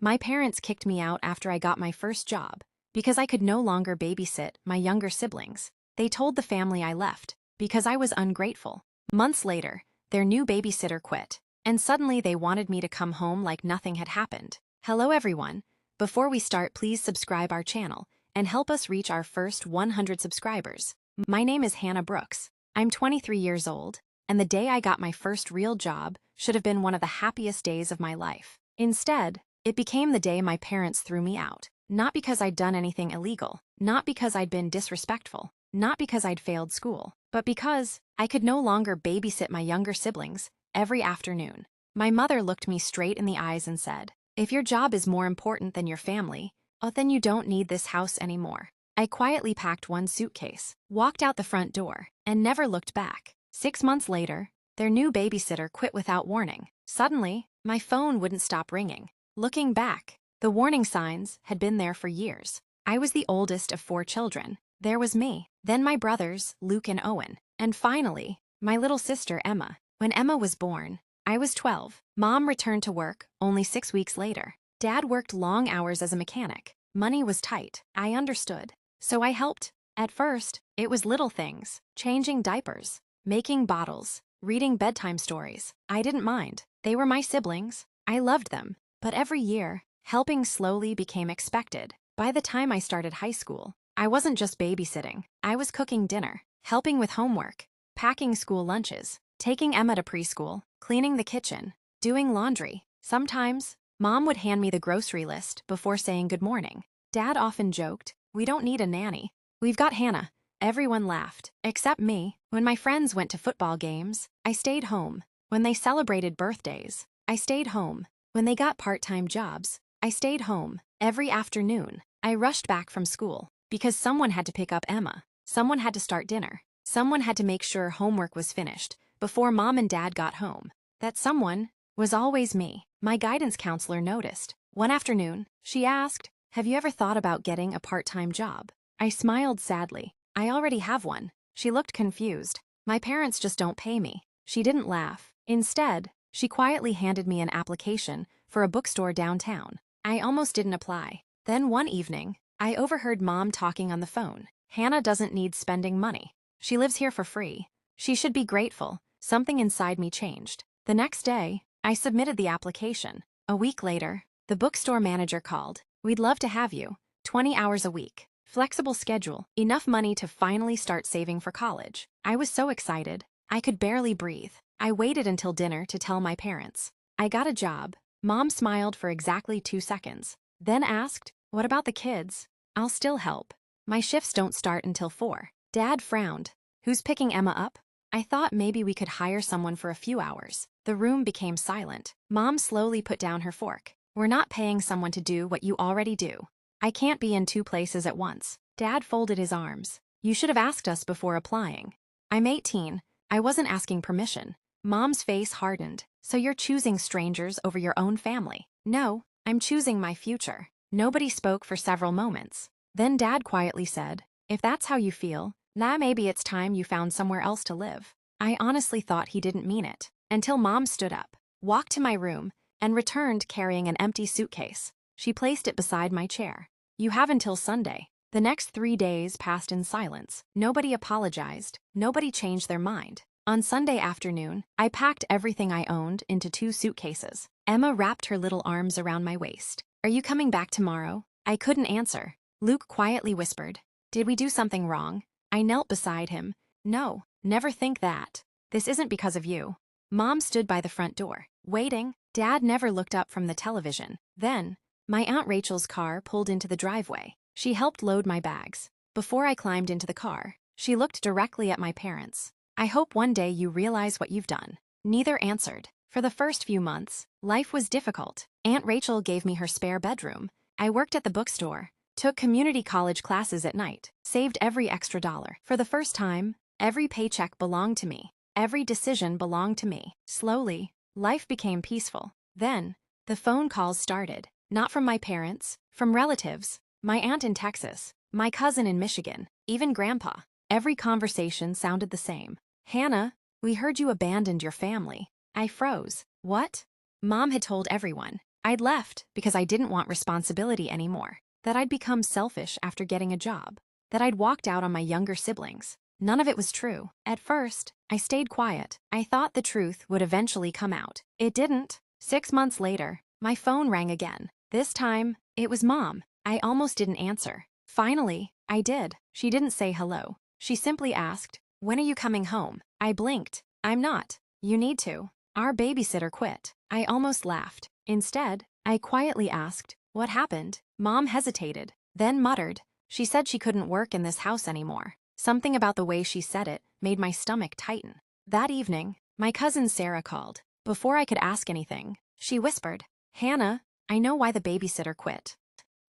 My parents kicked me out after I got my first job because I could no longer babysit my younger siblings. They told the family I left because I was ungrateful. Months later, their new babysitter quit, and suddenly they wanted me to come home like nothing had happened. Hello everyone. Before we start, please subscribe our channel and help us reach our first 100 subscribers. My name is Hannah Brooks. I'm 23 years old, and the day I got my first real job should have been one of the happiest days of my life. Instead, it became the day my parents threw me out. Not because I'd done anything illegal, not because I'd been disrespectful, not because I'd failed school, but because I could no longer babysit my younger siblings every afternoon. My mother looked me straight in the eyes and said, "If your job is more important than your family, then you don't need this house anymore." I quietly packed one suitcase, walked out the front door, and never looked back. 6 months later, their new babysitter quit without warning. Suddenly, my phone wouldn't stop ringing. Looking back, the warning signs had been there for years. I was the oldest of 4 children. There was me, then my brothers, Luke and Owen, and finally, my little sister, Emma. When Emma was born, I was 12. Mom returned to work only 6 weeks later. Dad worked long hours as a mechanic. Money was tight. I understood. So I helped. At first, it was little things, changing diapers, making bottles, reading bedtime stories. I didn't mind. They were my siblings. I loved them. But every year, helping slowly became expected. By the time I started high school, I wasn't just babysitting. I was cooking dinner, helping with homework, packing school lunches, taking Emma to preschool, cleaning the kitchen, doing laundry. Sometimes, Mom would hand me the grocery list before saying good morning. Dad often joked, "We don't need a nanny. We've got Hannah." Everyone laughed, except me. When my friends went to football games, I stayed home. When they celebrated birthdays, I stayed home. When they got part-time jobs, I stayed home. Every afternoon, I rushed back from school because someone had to pick up Emma. Someone had to start dinner. Someone had to make sure homework was finished before Mom and Dad got home. That someone was always me. My guidance counselor noticed. One afternoon, she asked, "Have you ever thought about getting a part-time job?" I smiled sadly. "I already have one." She looked confused. "My parents just don't pay me." She didn't laugh. Instead, she quietly handed me an application for a bookstore downtown. I almost didn't apply. Then one evening, I overheard Mom talking on the phone. "Hannah doesn't need spending money. She lives here for free. She should be grateful." Something inside me changed. The next day, I submitted the application. A week later, the bookstore manager called. "We'd love to have you. 20 hours a week. Flexible schedule. Enough money to finally start saving for college." I was so excited, I could barely breathe. I waited until dinner to tell my parents. I got a job. Mom smiled for exactly 2 seconds, then asked, "What about the kids?" "I'll still help. My shifts don't start until 4. Dad frowned. "Who's picking Emma up?" I thought maybe we could hire someone for a few hours. The room became silent. Mom slowly put down her fork. "We're not paying someone to do what you already do. I can't be in 2 places at once." Dad folded his arms. "You should have asked us before applying." "I'm 18. I wasn't asking permission." Mom's face hardened. "So you're choosing strangers over your own family?" "No, I'm choosing my future." Nobody spoke for several moments. Then Dad quietly said, "If that's how you feel, then maybe it's time you found somewhere else to live." I honestly thought he didn't mean it, until Mom stood up, walked to my room, and returned carrying an empty suitcase. She placed it beside my chair. "You have until Sunday." The next 3 days passed in silence. Nobody apologized. Nobody changed their mind. On Sunday afternoon, I packed everything I owned into 2 suitcases. Emma wrapped her little arms around my waist. "Are you coming back tomorrow?" I couldn't answer. Luke quietly whispered, "Did we do something wrong?" I knelt beside him. "No, never think that. This isn't because of you." Mom stood by the front door, waiting. Dad never looked up from the television. Then, my Aunt Rachel's car pulled into the driveway. She helped load my bags. Before I climbed into the car, she looked directly at my parents. "I hope one day you realize what you've done." Neither answered. For the first few months, life was difficult. Aunt Rachel gave me her spare bedroom. I worked at the bookstore, took community college classes at night, saved every extra dollar. For the first time, every paycheck belonged to me. Every decision belonged to me. Slowly, life became peaceful. Then, the phone calls started. Not from my parents, from relatives, my aunt in Texas, my cousin in Michigan, even Grandpa. Every conversation sounded the same. "Hannah, we heard you abandoned your family." I froze. "What?" Mom had told everyone. I'd left because I didn't want responsibility anymore, that I'd become selfish after getting a job, that I'd walked out on my younger siblings. None of it was true. At first, I stayed quiet. I thought the truth would eventually come out. It didn't. 6 months later, my phone rang again. This time, it was Mom. I almost didn't answer. Finally, I did. She didn't say hello. She simply asked, "When are you coming home?" I blinked. "I'm not. You need to. Our babysitter quit." I almost laughed. Instead, I quietly asked, "What happened?" Mom hesitated, then muttered, "She said she couldn't work in this house anymore." Something about the way she said it made my stomach tighten. That evening, my cousin Sarah called. Before I could ask anything, she whispered, "Hannah, I know why the babysitter quit.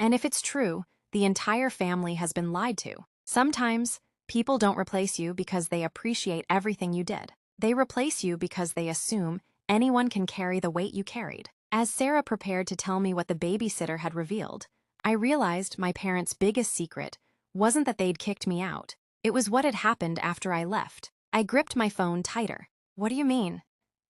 And if it's true, the entire family has been lied to. Sometimes, people don't replace you because they appreciate everything you did. They replace you because they assume anyone can carry the weight you carried." As Sarah prepared to tell me what the babysitter had revealed, I realized my parents' biggest secret wasn't that they'd kicked me out. It was what had happened after I left. I gripped my phone tighter. "What do you mean?"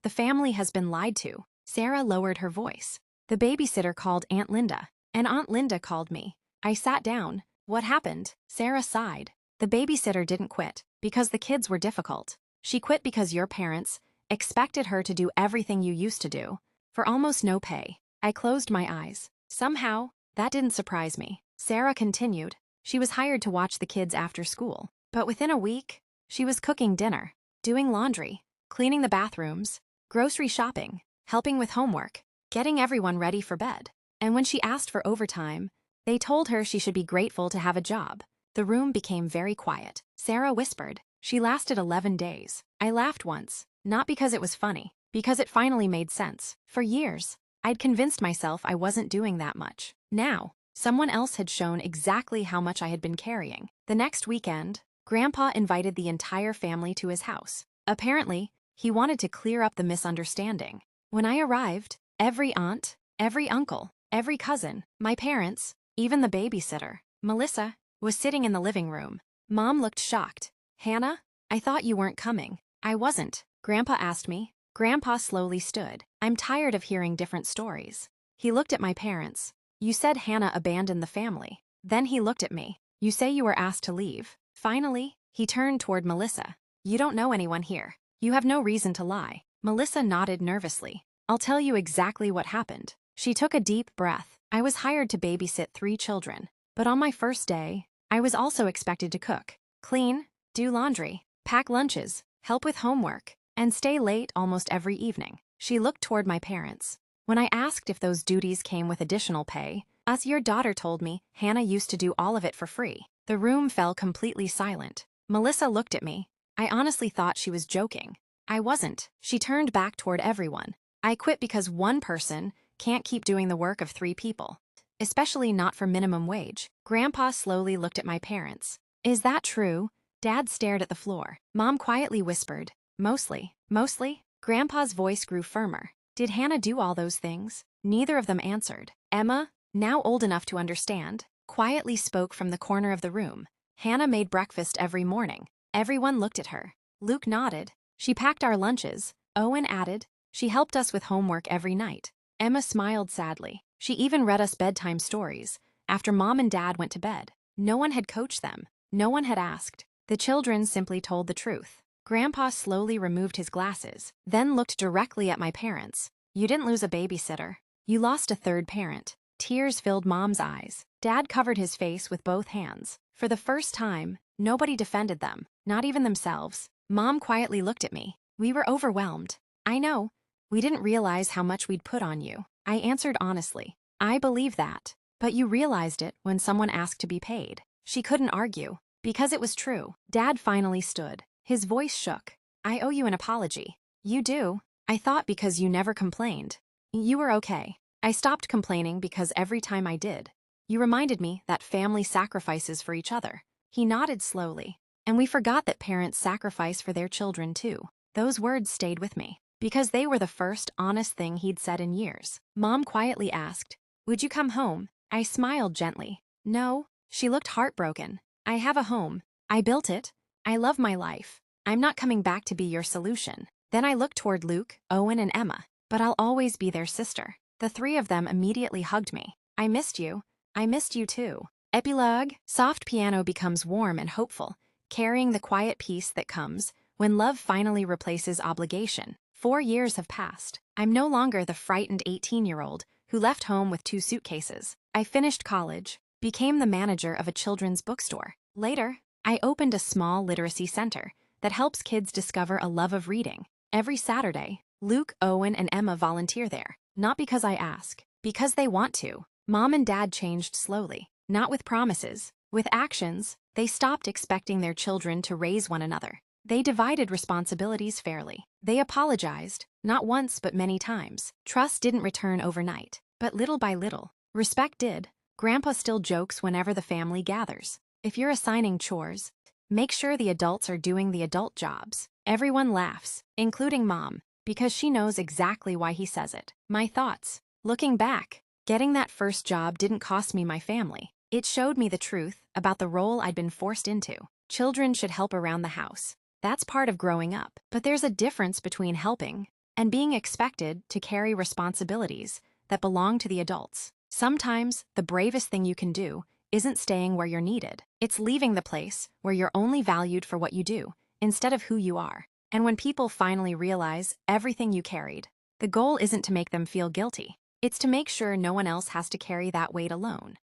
"The family has been lied to." Sarah lowered her voice. "The babysitter called Aunt Linda, and Aunt Linda called me." I sat down. "What happened?" Sarah sighed. "The babysitter didn't quit because the kids were difficult. She quit because your parents expected her to do everything you used to do, for almost no pay." I closed my eyes. Somehow, that didn't surprise me. Sarah continued. "She was hired to watch the kids after school, but within a week, she was cooking dinner, doing laundry, cleaning the bathrooms, grocery shopping, helping with homework, getting everyone ready for bed. And when she asked for overtime, they told her she should be grateful to have a job." The room became very quiet. Sarah whispered, "She lasted 11 days. I laughed once, not because it was funny, because it finally made sense. For years, I'd convinced myself I wasn't doing that much. Now, someone else had shown exactly how much I had been carrying. The next weekend, Grandpa invited the entire family to his house. Apparently, he wanted to clear up the misunderstanding. When I arrived, every aunt, every uncle, every cousin, my parents, even the babysitter, Melissa, was sitting in the living room. Mom looked shocked. "Hannah, I thought you weren't coming." "I wasn't." Grandpa asked me. Grandpa slowly stood. "I'm tired of hearing different stories." He looked at my parents. "You said Hannah abandoned the family." Then he looked at me. "You say you were asked to leave." Finally, he turned toward Melissa. "You don't know anyone here. You have no reason to lie." Melissa nodded nervously. "I'll tell you exactly what happened." She took a deep breath. "I was hired to babysit 3 children, but on my first day, I was also expected to cook, clean, do laundry, pack lunches, help with homework, and stay late almost every evening." She looked toward my parents. "When I asked if those duties came with additional pay, your daughter told me Hannah used to do all of it for free." The room fell completely silent. Melissa looked at me. I honestly thought she was joking. I wasn't. She turned back toward everyone. "I quit because one person can't keep doing the work of 3 people. Especially not for minimum wage." Grandpa slowly looked at my parents. "Is that true?" Dad stared at the floor. Mom quietly whispered, "Mostly." "Mostly?" Grandpa's voice grew firmer. "Did Hannah do all those things?" Neither of them answered. Emma, now old enough to understand, quietly spoke from the corner of the room. "Hannah made breakfast every morning." Everyone looked at her. Luke nodded. "She packed our lunches." Owen added, "She helped us with homework every night." Emma smiled sadly. "She even read us bedtime stories after Mom and Dad went to bed." No one had coached them. No one had asked. The children simply told the truth. Grandpa slowly removed his glasses, then looked directly at my parents. "You didn't lose a babysitter. You lost a third parent." Tears filled Mom's eyes. Dad covered his face with both hands. For the first time, nobody defended them, not even themselves. Mom quietly looked at me. "We were overwhelmed." "I know. We didn't realize how much we'd put on you." I answered honestly. "I believe that. But you realized it when someone asked to be paid." She couldn't argue, because it was true. Dad finally stood. His voice shook. "I owe you an apology." "You do?" "I thought because you never complained. You were okay." "I stopped complaining because every time I did, you reminded me that family sacrifices for each other." He nodded slowly. "And we forgot that parents sacrifice for their children too." Those words stayed with me, because they were the first honest thing he'd said in years. Mom quietly asked, "Would you come home?" I smiled gently. "No." She looked heartbroken. "I have a home. I built it. I love my life. I'm not coming back to be your solution." Then I looked toward Luke, Owen, and Emma. "But I'll always be their sister." The three of them immediately hugged me. I missed you. I missed you too. Epilogue. Soft piano becomes warm and hopeful, carrying the quiet peace that comes when love finally replaces obligation. 4 years have passed. I'm no longer the frightened 18-year-old who left home with 2 suitcases. I finished college, became the manager of a children's bookstore. Later, I opened a small literacy center that helps kids discover a love of reading. Every Saturday, Luke, Owen, and Emma volunteer there. Not because I ask, because they want to. Mom and Dad changed slowly, not with promises. With actions, they stopped expecting their children to raise one another. They divided responsibilities fairly. They apologized, not once but many times. Trust didn't return overnight, but little by little, respect did. Grandpa still jokes whenever the family gathers. If you're assigning chores, make sure the adults are doing the adult jobs. Everyone laughs, including Mom, because she knows exactly why he says it. My thoughts. Looking back, getting that first job didn't cost me my family. It showed me the truth about the role I'd been forced into. Children should help around the house. That's part of growing up. But there's a difference between helping and being expected to carry responsibilities that belong to the adults. Sometimes the bravest thing you can do isn't staying where you're needed. It's leaving the place where you're only valued for what you do instead of who you are. And when people finally realize everything you carried, the goal isn't to make them feel guilty. It's to make sure no one else has to carry that weight alone.